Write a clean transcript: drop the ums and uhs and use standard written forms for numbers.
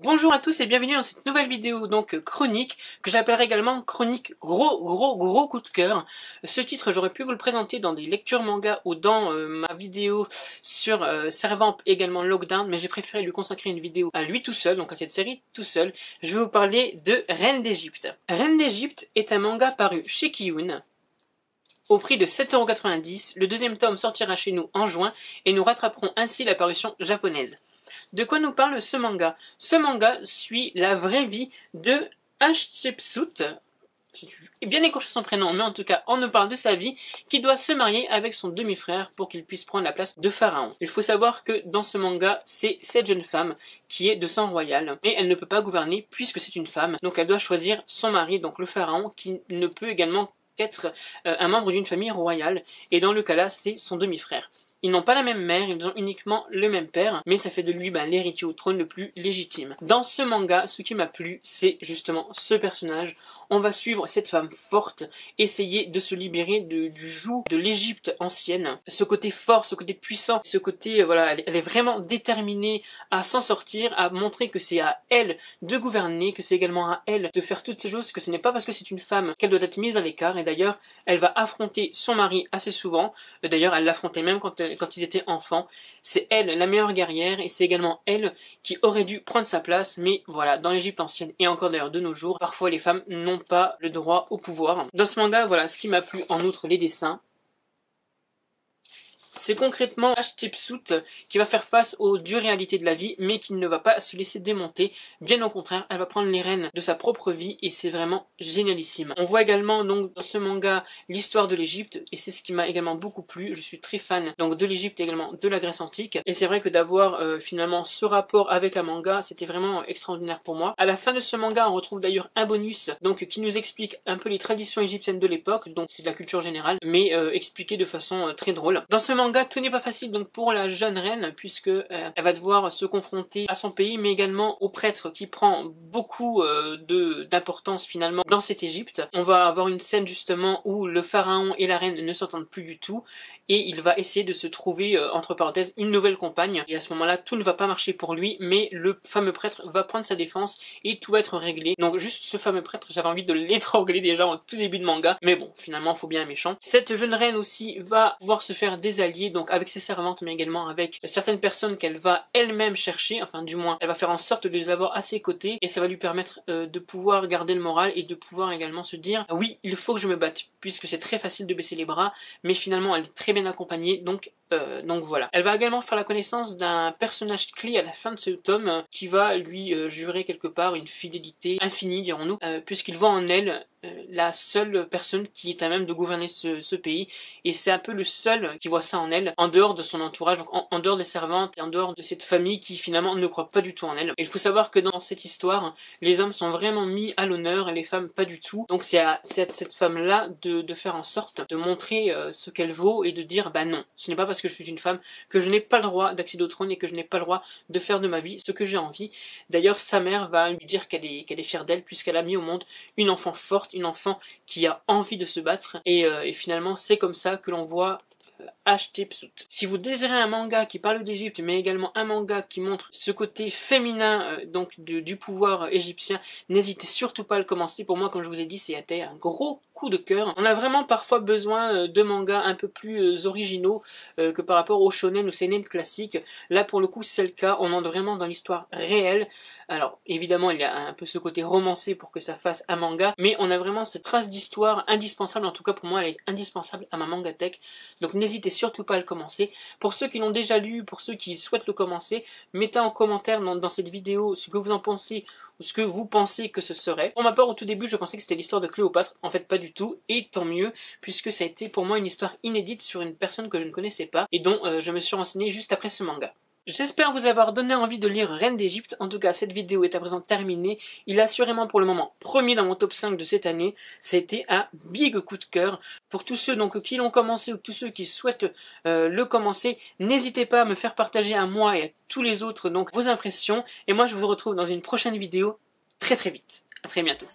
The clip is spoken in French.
Bonjour à tous et bienvenue dans cette nouvelle vidéo, donc chronique, que j'appellerai également chronique gros coup de cœur. Ce titre, j'aurais pu vous le présenter dans des lectures manga ou dans ma vidéo sur Servamp, également Lockdown, mais j'ai préféré lui consacrer une vidéo à lui tout seul, donc à cette série tout seul. Je vais vous parler de Reine d'Égypte. Reine d'Égypte est un manga paru chez Kiyun, au prix de 7,90 €. Le deuxième tome sortira chez nous en juin et nous rattraperons ainsi la parution japonaise. De quoi nous parle ce manga? Ce manga suit la vraie vie de Hatshepsut, j'ai bien écorché son prénom, mais en tout cas on nous parle de sa vie, qui doit se marier avec son demi-frère pour qu'il puisse prendre la place de Pharaon. Il faut savoir que dans ce manga, c'est cette jeune femme qui est de sang royal, mais elle ne peut pas gouverner puisque c'est une femme, donc elle doit choisir son mari, donc le Pharaon, qui ne peut également qu'être un membre d'une famille royale, et dans le cas là, c'est son demi-frère. Ils n'ont pas la même mère, ils ont uniquement le même père, mais ça fait de lui l'héritier au trône le plus légitime. Dans ce manga, ce qui m'a plu, c'est justement ce personnage. On va suivre cette femme forte, essayer de se libérer du joug de l'Égypte ancienne. Ce côté fort, ce côté puissant, ce côté, voilà, elle est vraiment déterminée à s'en sortir, à montrer que c'est à elle de gouverner, que c'est également à elle de faire toutes ces choses, que ce n'est pas parce que c'est une femme qu'elle doit être mise à l'écart. Et d'ailleurs, elle va affronter son mari assez souvent. D'ailleurs, elle l'affrontait même quand ils étaient enfants. C'est elle la meilleure guerrière et c'est également elle qui aurait dû prendre sa place, mais voilà, dans l'Égypte ancienne et encore d'ailleurs de nos jours, parfois les femmes n'ont pas le droit au pouvoir. Dans ce manga, voilà, ce qui m'a plu en outre les dessins, c'est concrètement Hatshepsut qui va faire face aux dures réalités de la vie, mais qui ne va pas se laisser démonter. Bien au contraire, elle va prendre les rênes de sa propre vie et c'est vraiment génialissime. On voit également donc dans ce manga l'histoire de l'Égypte et c'est ce qui m'a également beaucoup plu. Je suis très fan donc de l'Égypte et également de la Grèce antique et c'est vrai que d'avoir finalement ce rapport avec un manga, c'était vraiment extraordinaire pour moi. À la fin de ce manga, on retrouve d'ailleurs un bonus donc qui nous explique un peu les traditions égyptiennes de l'époque, donc c'est de la culture générale, mais expliqué de façon très drôle. Dans ce manga, tout n'est pas facile donc pour la jeune reine puisque elle va devoir se confronter à son pays mais également au prêtre qui prend beaucoup d'importance finalement dans cette Égypte. On va avoir une scène justement où le pharaon et la reine ne s'entendent plus du tout et il va essayer de se trouver entre parenthèses une nouvelle compagne et à ce moment-là tout ne va pas marcher pour lui mais le fameux prêtre va prendre sa défense et tout va être réglé. Donc juste ce fameux prêtre, j'avais envie de l'étrangler déjà au tout début de manga mais bon finalement faut bien un méchant. Cette jeune reine aussi va pouvoir se faire des alliés donc avec ses servantes mais également avec certaines personnes qu'elle va elle-même chercher, enfin du moins elle va faire en sorte de les avoir à ses côtés et ça va lui permettre de pouvoir garder le moral et de pouvoir également se dire oui il faut que je me batte puisque c'est très facile de baisser les bras mais finalement elle est très bien accompagnée donc voilà. Elle va également faire la connaissance d'un personnage clé à la fin de ce tome qui va lui jurer quelque part une fidélité infinie dirons-nous puisqu'il voit en elle la seule personne qui est à même de gouverner ce pays et c'est un peu le seul qui voit ça en elle en dehors de son entourage, donc en dehors des servantes et en dehors de cette famille qui finalement ne croit pas du tout en elle. Et il faut savoir que dans cette histoire les hommes sont vraiment mis à l'honneur et les femmes pas du tout, donc c'est à cette femme là de faire en sorte de montrer ce qu'elle vaut et de dire bah non, ce n'est pas parce que je suis une femme que je n'ai pas le droit d'accéder au trône et que je n'ai pas le droit de faire de ma vie ce que j'ai envie. D'ailleurs sa mère va lui dire qu'elle est fière d'elle puisqu'elle a mis au monde une enfant forte, une enfant qui a envie de se battre et finalement c'est comme ça que l'on voit Hatshepsut. Si vous désirez un manga qui parle d'Égypte mais également un manga qui montre ce côté féminin donc du pouvoir égyptien, n'hésitez surtout pas à le commencer. Pour moi comme je vous ai dit c'était un gros coup de cœur. On a vraiment parfois besoin de mangas un peu plus originaux que par rapport au shonen ou seinen classique. Là pour le coup c'est le cas, on entre vraiment dans l'histoire réelle. Alors évidemment il y a un peu ce côté romancé pour que ça fasse un manga, mais on a vraiment cette trace d'histoire indispensable, en tout cas pour moi elle est indispensable à ma mangatech, donc n'hésitez surtout pas à le commencer. Pour ceux qui l'ont déjà lu, pour ceux qui souhaitent le commencer, mettez en commentaire dans cette vidéo ce que vous en pensez ou ce que vous pensez que ce serait. Pour ma part au tout début je pensais que c'était l'histoire de Cléopâtre, en fait pas du tout, et tant mieux puisque ça a été pour moi une histoire inédite sur une personne que je ne connaissais pas et dont je me suis renseigné juste après ce manga. J'espère vous avoir donné envie de lire Reine d'Égypte. En tout cas, cette vidéo est à présent terminée. Il est assurément pour le moment premier dans mon top 5 de cette année. C'était un big coup de cœur. Pour tous ceux donc qui l'ont commencé ou tous ceux qui souhaitent le commencer, n'hésitez pas à me faire partager à moi et à tous les autres donc vos impressions. Et moi, je vous retrouve dans une prochaine vidéo très vite. À très bientôt.